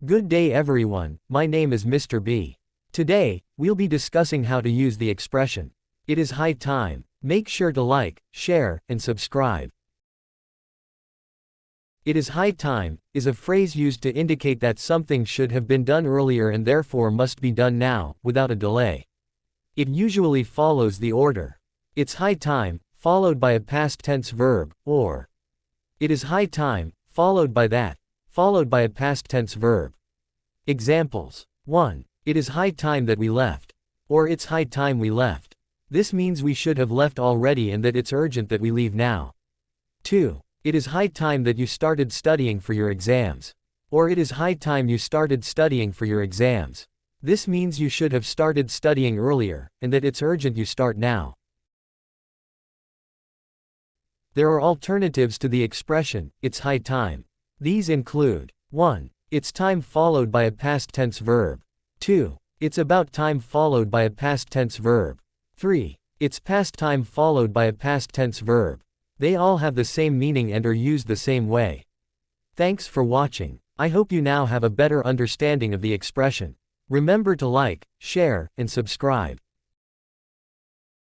Good day everyone, my name is Mr. B. Today, we'll be discussing how to use the expression, "It is high time." Make sure to like, share, and subscribe. "It is high time" is a phrase used to indicate that something should have been done earlier and therefore must be done now, without a delay. It usually follows the order, "It's high time," followed by a past tense verb, or "It is high time," followed by that, followed by a past tense verb. Examples: 1. It is high time that we left. Or it's high time we left. This means we should have left already and that it's urgent that we leave now. 2. It is high time that you started studying for your exams. Or it is high time you started studying for your exams. This means you should have started studying earlier, and that it's urgent you start now. There are alternatives to the expression, "It's high time." These include: 1. It's time followed by a past tense verb. 2. It's about time followed by a past tense verb. 3. It's past time followed by a past tense verb. They all have the same meaning and are used the same way. Thanks for watching. I hope you now have a better understanding of the expression. Remember to like, share, and subscribe.